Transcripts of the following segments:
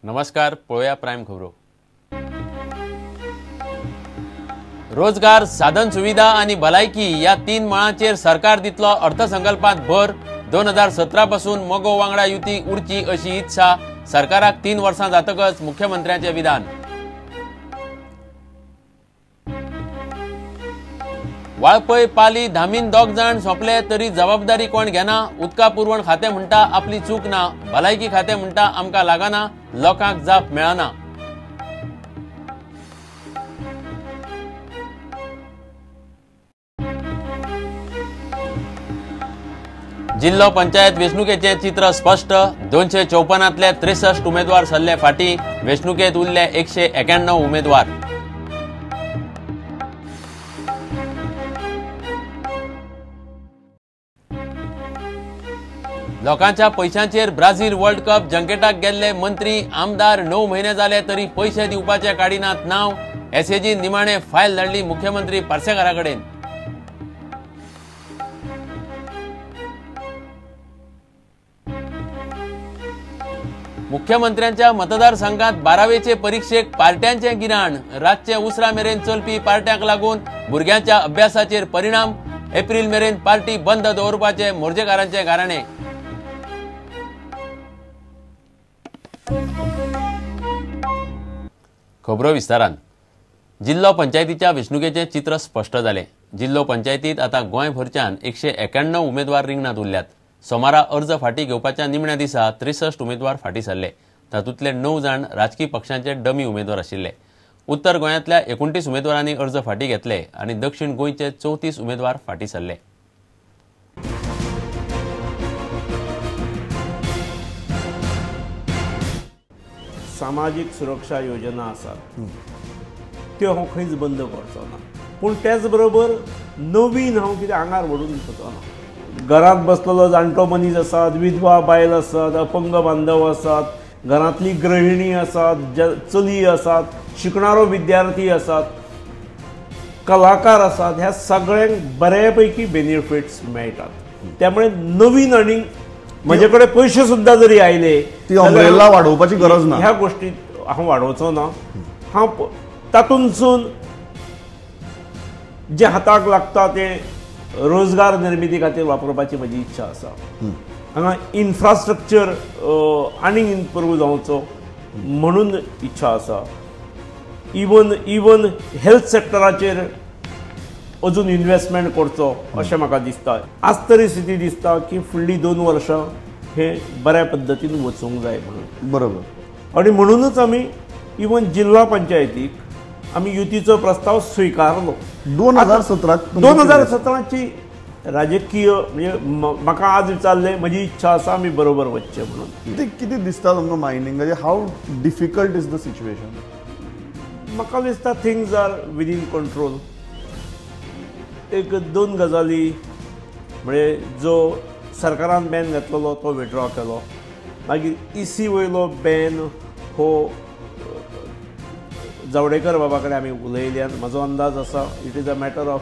नमस्कार, पळोवया प्रायम खबरो। रोजगार, साधन सुविधा आणि भलायकी या तीन मळांचेर सरकार दितलो अर्थसंकल्पात भर। 2017 पासून मगो वांगडा युती उरची अशी इत्सा। सरकाराक 3 वर्सां जातकच मुख्यमंत्र्यांचे विधान। वाळपय पाली धामीन दोग जाण सोंपले तरी जबाबदारी कोण घेना। उदका पुरवण खाते म्हणटा आपली चूक ना, भलायकी खाते म्हणटा आमकां लागना, लोकांक जाप मेळना। जिल्लो पंचायत वेंचणुकेचे चित्र स्पष्ट। 254तले 63 उमेदवार सरले फाटी। वेंचणुकेत उरले 191 उमेदवार। लोकांच्या पैशांचेर ब्राझील वर्ल्ड कप जंकेटाक गेल्ले मंत्री आमदार 9 महिने जाले तरी पैसे दिवपाचे काडिनात नाव। एसएजी निमाणे फायल धाडली मुख्यमंत्री पार्सेकाराकडेन। मुख्यमंत्र्यांच्या मतदारसंघात 12वेचे परीक्षेक पार्ट्यांचे गिराण। रातचे उसरा मेरेन चलपी पार्ट्यांक लागून भुरग्यांच्या अभ्यासाचेर परिणाम। एप्रिल मेरेन पार्टी बंद दवरपाचे मोर्जेकारांचे गाराणे। खबरो विस्तारान। जिल्लो पंचायतीच्या वेंचणुकेचे चित्र स्पष्ट जाले। जिल्लो पंचायतीत आता गोंयभरच्यान 191 उमेदवार रिंगणात उरल्यात। सोमारा अर्ज फाटी घेवपाच्या निमण्या दिसा 63 उमेदवार फाटी सरले। तातूंतले 9 जाण राजकीय पक्षांचे डमी उमेदवार आशिल्ले। उत्तर गोंयांतल्या 29 उमेदवारांनी अर्ज फाटी घेतले आणि दक्षिण गोंयचे 34 उमेदवार फाटी सरले। सामाजिक सुरक्षा योजना आसात त्यो हांव खंयच बंद करचो ना, पूण त्याच बरोबर नवीन हांव कितें आंगार व्हडून दिवचो ना। घरांत बसलेलो जाणटो मनीस आसात, विधवा बायल आसात, अपंग बांधव आसात, घरांतली गृहिणी आसात, चली आसात, शिकणारो विद्यार्थी आसात, कलाकार आसात, ह्या सगळ्यांक बऱ्यापैकी बेनिफिट्स मेळटात। त्यामुळे नवीन आनी म्हजे कडेन पयशे सुद्दां जरी आयले ती अम्ब्रेला वाडोवपाची गरज ना। ह्या गोष्टी हांव वाडोवचो ना। हांव तातूंतसून जे हाताक लागता ते रोजगार निर्मिती खातीर वापरपाची म्हजी इच्छा आसा। हांगा इन्फ्रास्ट्रक्चर आनीक इम्प्रूव जावचो म्हणून इच्छा आसा। इवन हेल्थ सेक्टराचेर अजून इन्वेस्टमेंट करचो अशें म्हाका दिसता। आज तरी स्थिती दिसता की फुडलीं 2 वर्सां हे बऱ्या पद्दतीन वचूंक जाय म्हणून। बरोबर। आणि म्हणूनच आमी इवन जिल्हा पंचायतीक आमी युतीचो प्रस्ताव स्विकारलो। 2017ची राजकीय म्हणजे म्हाका आज विचारले म्हजी इच्छा आसा आमी बरोबर वचचे म्हणून। कितें दिसता तुमकां मायनिंगाचे how difficult is the situation? म्हाका दिसता थिंग्स आर विदीन कंट्रोल। एक 2 गजाली म्हणजे जो सरकारान बॅन घातलेलो तो विड्रॉ केलो। मागीर EC वयलो बॅन हो जावडेकर बाबा कडेन आमी उलयल्यान म्हाजो अंदाज आसा it is a matter of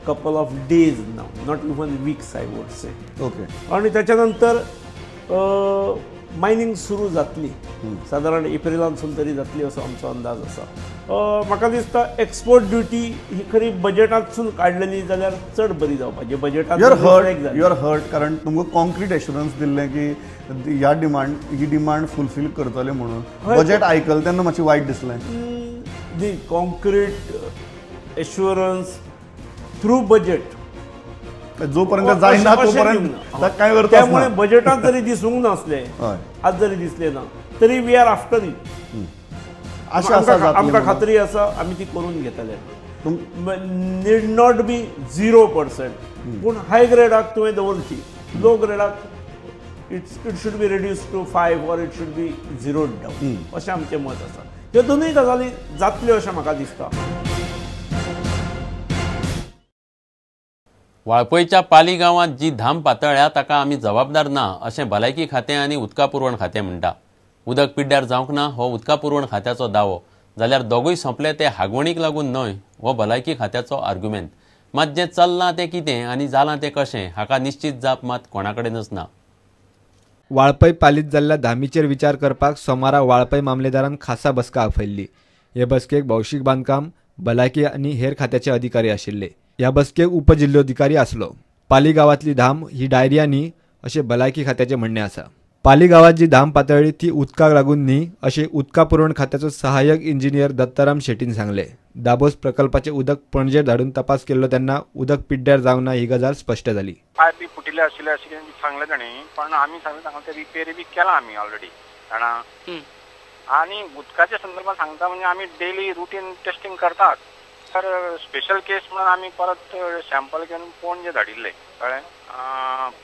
couple of days now, not even weeks I would say. Okay. आणि त्याच्या नंतर मायनिंग सुरू जातली, साधारण एप्रिलांतसून तरी जातली असो आमचो अंदाज आसा। म्हाका दिसता एक्सपोर्ट ड्युटी ही खरी बजेटांतसून काडलेली जाल्यार चड बरी जावपाची। बजेटांत यू आर हर्ट कारण तुमकां कॉन्क्रीट एश्युरन्स दिल्लें की ही डिमांड फुलफील करतले म्हणून। बजेट आयकलें तेन्ना मातशें वायट दिसलें। दी कॉन्क्रीट एश्युरन्स थ्रू बजेट जो पर्यंत जायना तोपर्यंत काय करता। त्यामुळे बजेटात जरी दिसूंक नासले, आज जरी दिसले ना तरी वी आर आफ्टर इट। आमकां खात्री आसा आमी ती करून घेतले। नीड नॉट बी 0%, पूण हाय ग्रेडाक तुवें दवरची, लो ग्रेडाक it should be reduce to 5 or it should B 0 down अशें आमचें मत आसा। ह्यो दोनूय गजाली जातल्यो अशें म्हाका दिसता। वाळपयच्या पाली गांवांत जी धाम पातळ्या ताका आमी जबाबदार ना अशें भलायकी खातें आनी उदका पुरवण खातें म्हणटा। उदक पिड्ड्यार जावंक ना हो उदका पुरवण खात्याचो दावो, जाल्यार दोगूय सोंपले ते हागवणीक लागून न्हय हो भलायकी खात्याचो आर्ग्युमेंट। मात जें चल्लां तें कितें आनी जालां तें कशें हाका निश्चित जाप मात कोणा कडेनच ना। वाळपय पालीत जाल्ल्या धामीचेर विचार करपाक सोमारा वाळपय मामलेदारान खासा बसका आपयल्ली. हे बसकेक भौशीक बांदकाम, भलायकी आनी हेर खात्याचे अधिकारी आशिल्ले. ह्या बसकेक उपजिल्लोधिकारी आसलो. पाली गांवांतली धाम ही डायरिया न्ही अशें भलायकी खात्याचे म्हणणे आसा. पाली गांवांत जी धाम पातळ्ळी ती उदकाक लागून न्ही अशें उदका पुरवण खात्याचो सहाय्यक इंजिनियर दत्ताराम शेट्टीन सांगले. दाबोस प्रकल्पाचे उदक पणजेर धाडून तपास केल्लो तेन्ना उदक पिड्ड्यार जावंक ना ही गजाल स्पश्ट जाली. पायप बी फुटिल्ले आशिल्ले अशें सांगलें ताणी, पण आमी सांगलें ते रिपेरी बी केला आमी ऑलरेडी जाणा. आनी उदकाच्या संदर्भात सांगता म्हणजे आमी डेली रुटीन टेस्टिंग करतात. तर स्पेशल केस म्हणून आमी परत सॅम्पल घेवन पणजे धाडिल्ले कळ्ळें.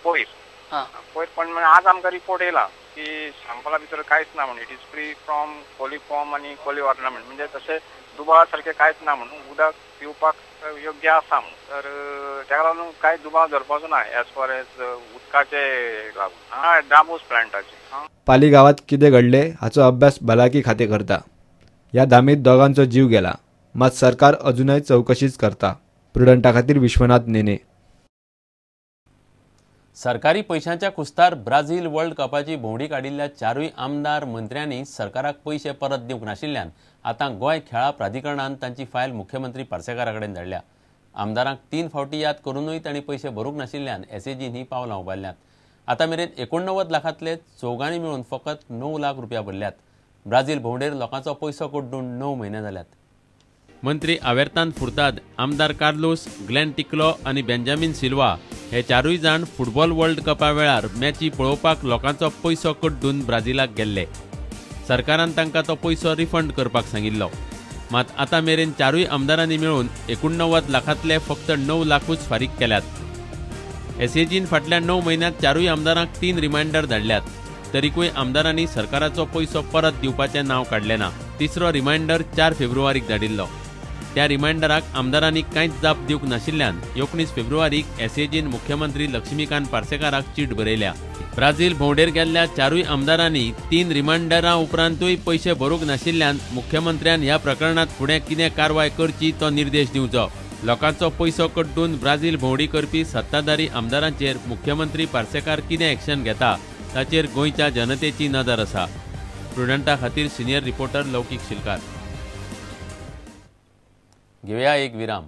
पयर पण आज आमकां रिपोर्ट येयला की सॅम्पला भितर कांयच ना म्हणून. It is free from coliform आनी कोली ऑर्नामेंट, म्हणजे तशें दुबाव सारकें कांयच ना म्हणून, उदक पिवपाक योग्य आसा म्हणून. तर तेका लागून कांय दुबाव धरपाचो ना एज फार एज उदकाचे लागून दाबोस प्लांटाचे. पाली गांवांत कितें घडले हाचो अभ्यास भलायकी खातें करता. ह्या धामीत दोगांचो जीव गेला, मात सरकार अजूनय चवकशीच करता. प्रुडंटा खातीर विश्वनाथ नेने. सरकारी पैशांच्या कुस्तार ब्राझील वर्ल्ड कपाची भोंवडी काडिल्ल्या चारूय आमदार मंत्र्यांनी सरकाराक पैसे परत दिवंक नाशिल्ल्यान आतां गोंय खेळां प्राधिकरणान तांची फायल मुख्यमंत्री पार्सेकारा कडेन धाडल्या. आमदारांक 3 फावटी याद करूनय तांणी पैसे भरूंक नाशिल्ल्यान एसएजीन ही पावलां उबारल्यात. आतां मेरेन 89 लाखांतले चौगांनी मेळून फकत 9 लाख रुपया भरल्यात. ब्राझील भोंवडेर लोकांचो पयसो कड्डून 9 म्हयने जाल्यात. मंत्री आवेर्तान फुर्ताद, आमदार कार्लोस, ग्लेन टिक्लो आनी बेंजामिन सिल्वा हे चारूय जाण फुटबॉल वर्ल्ड कपा वेळार मॅची पळोवपाक लोकांचो पयसो कड्डून ब्राझीलाक गेल्ले. सरकारान तांकां तो पयसो रिफंड करपाक सांगिल्लो. मात आतां मेरेन चारूय आमदारांनी मेळून 89 लाखांतले फक्त 9 लाखूच फारीक केल्यात. एसएजीन फाटल्या 9 म्हयन्यांत चारूय आमदारांक 3 रिमांयडर धाडल्यात. तरीकूय आमदारांनी सरकाराचो पयसो परत दिवपाचें नांव काडलें ना. तिसरो रिमांयडर 4 फेब्रुवारीक धाडिल्लो. त्या रिमांयडराक आमदारांनी कांयच जाप दिवंक नाशिल्ल्यान 19 फेब्रुवारीक एसएजीन मुख्यमंत्री लक्ष्मीकांत पार्सेकाराक चीट बरयल्या. ब्राझील भोंवडेर गेल्ल्या चारूय आमदारांनी 3 रिमांयडरां उपरांतूय पयशे भरूंक नाशिल्ल्यान मुख्यमंत्र्यान ह्या प्रकरणात फुडें कितें कारवाय करची तो निर्देश दिवचो. लोकांचो पयसो कड्डून ब्राझील भोंवडी करपी सत्ताधारी आमदारांचेर मुख्यमंत्री पार्सेकार कितें एक्शन घेता ताचेर गोंयच्या जनतेची नदर आसा. प्रुडंटा खातीर सिनियर रिपोर्टर लौकीक शिलकार. घेवया एक विराम.